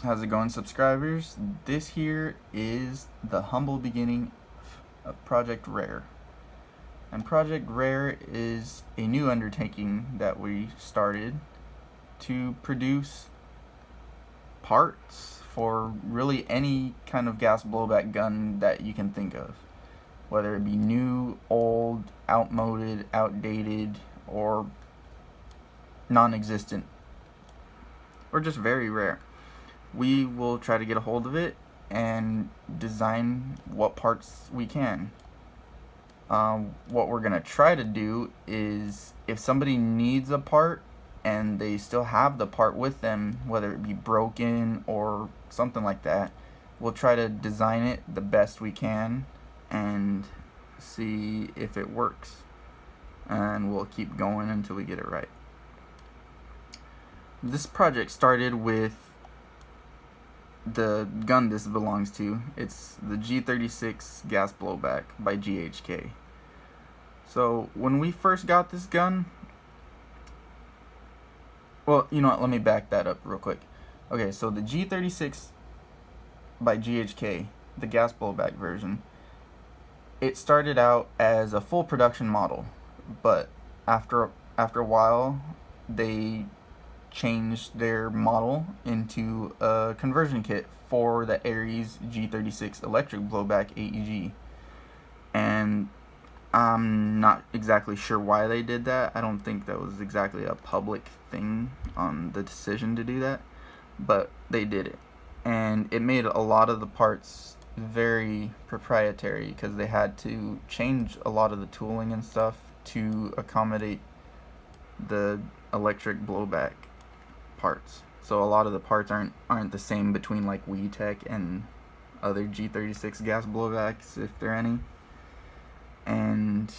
How's it going, subscribers? This here is the humble beginning of Project Rare. And Project Rare is a new undertaking that we started to produce parts for really any kind of gas blowback gun that you can think of. Whether it be new, old, outmoded, outdated, or non-existent, or just very rare. We will try to get a hold of it and design what parts we can. What we're going to try to do is, if somebody needs a part and they still have the part with them, whether it be broken or something like that, we'll try to design it the best we can and see if it works. And we'll keep going until we get it right. This project started with the gun this belongs to. It's the G36 gas blowback by GHK. So when we first got this gun, well, you know what, let me back that up real quick. Okay, so the G36 by GHK, the gas blowback version, it started out as a full production model, but after a while they changed their model into a conversion kit for the Ares G36 electric blowback AEG. And I'm not exactly sure why they did that. I don't think that was exactly a public thing on the decision to do that, but they did it. And it made a lot of the parts very proprietary because they had to change a lot of the tooling and stuff to accommodate the electric blowback parts. So a lot of the parts aren't the same between like WeTech and other G36 gas blowbacks, if there are any. And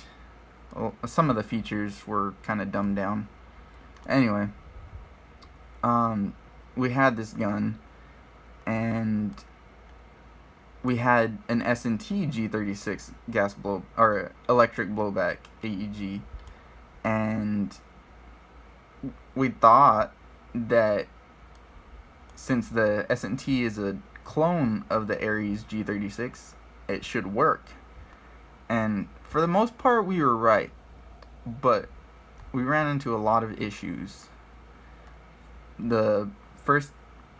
well, some of the features were kind of dumbed down. Anyway, we had this gun, and we had an S&T G36 gas blow or electric blowback AEG, and we thought that since the S&T is a clone of the Ares G36, it should work. And for the most part, we were right, but we ran into a lot of issues. The first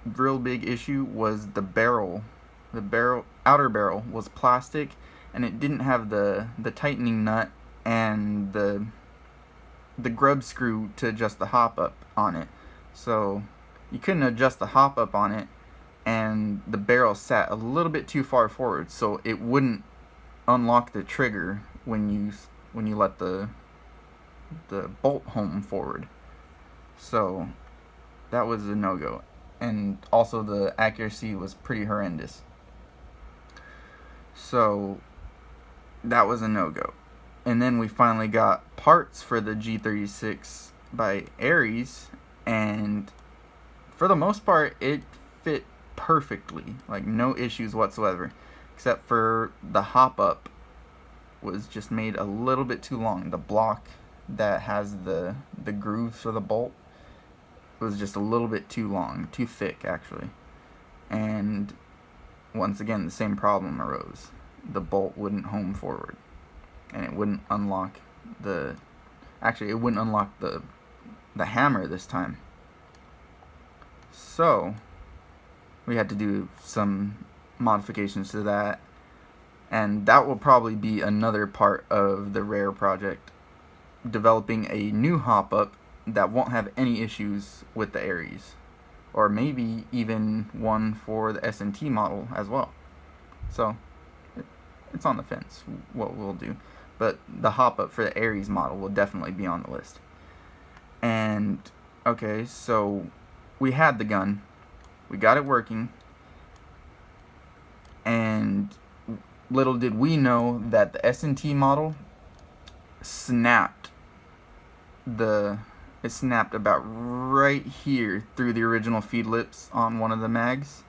real big issue was the barrel. The outer barrel was plastic, and it didn't have the tightening nut and the grub screw to adjust the hop up on it. So you couldn't adjust the hop up on it, and the barrel sat a little bit too far forward, so it wouldn't unlock the trigger when you let the bolt home forward. So that was a no-go, and also the accuracy was pretty horrendous. So that was a no-go. And then we finally got parts for the G36 by Ares, and for the most part it fit perfectly, like no issues whatsoever, except for the hop up was just made a little bit too long. The block that has the grooves for the bolt was just a little bit too long, too thick actually. And once again, the same problem arose. The bolt wouldn't home forward, and it wouldn't unlock the hammer this time. So we had to do some modifications to that, and that will probably be another part of the Rare project, developing a new hop-up that won't have any issues with the Ares, or maybe even one for the S&T model as well. So it's on the fence what we'll do, but the hop-up for the Ares model will definitely be on the list. And okay, so we had the gun, we got it working, and little did we know that the S&T model snapped about right here through the original feed lips on one of the mags,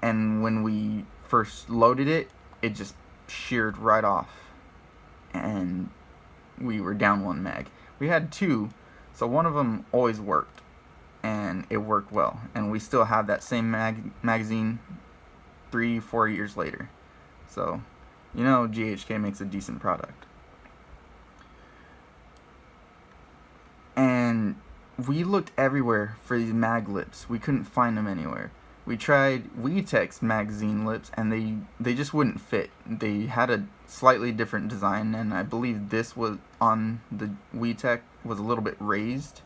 and when we first loaded it, it just sheared right off, and we were down one mag. We had two, so one of them always worked, and it worked well. And we still have that same magazine 3-4 years later. So, you know, GHK makes a decent product. And we looked everywhere for these mag lips. We couldn't find them anywhere. We tried WeTech's magazine lips, and they just wouldn't fit. They had a slightly different design, and I believe this was on the WeTech was a little bit raised,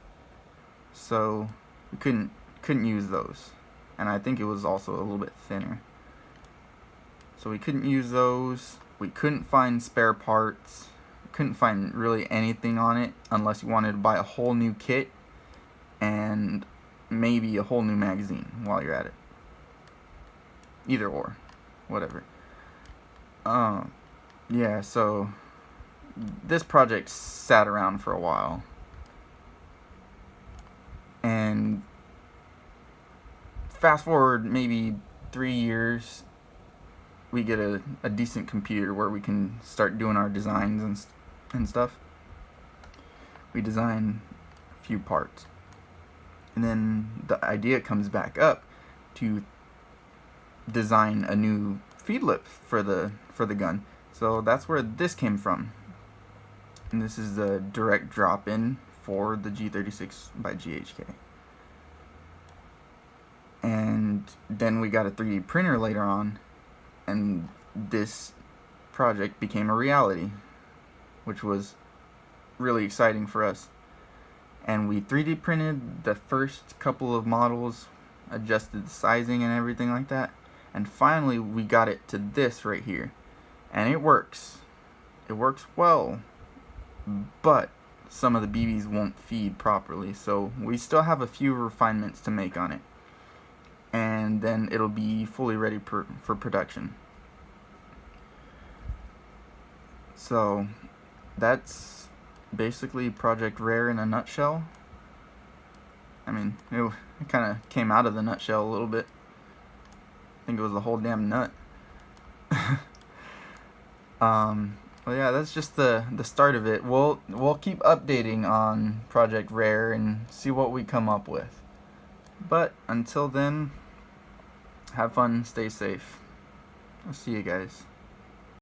so we couldn't use those. And I think it was also a little bit thinner, so we couldn't use those. We couldn't find spare parts. Couldn't find really anything on it unless you wanted to buy a whole new kit and maybe a whole new magazine while you're at it. Either or, whatever. Yeah, so this project sat around for a while, and fast forward maybe 3 years, we get a decent computer where we can start doing our designs and stuff. We design a few parts, and then the idea comes back up to design a new feed lip for the gun. So that's where this came from, and this is the direct drop-in for the G36 by GHK. And then we got a 3D printer later on, and this project became a reality, which was really exciting for us. And we 3D printed the first couple of models, adjusted the sizing and everything like that, and finally we got it to this right here. And it works. It works well, but some of the BBs won't feed properly, so we still have a few refinements to make on it, and then it'll be fully ready for production. So that's basically Project Rare in a nutshell. I mean, it kind of came out of the nutshell a little bit. I think it was the whole damn nut. Well, yeah, that's just the start of it. We'll keep updating on Project Rare and see what we come up with. But until then, have fun, stay safe. I'll see you guys.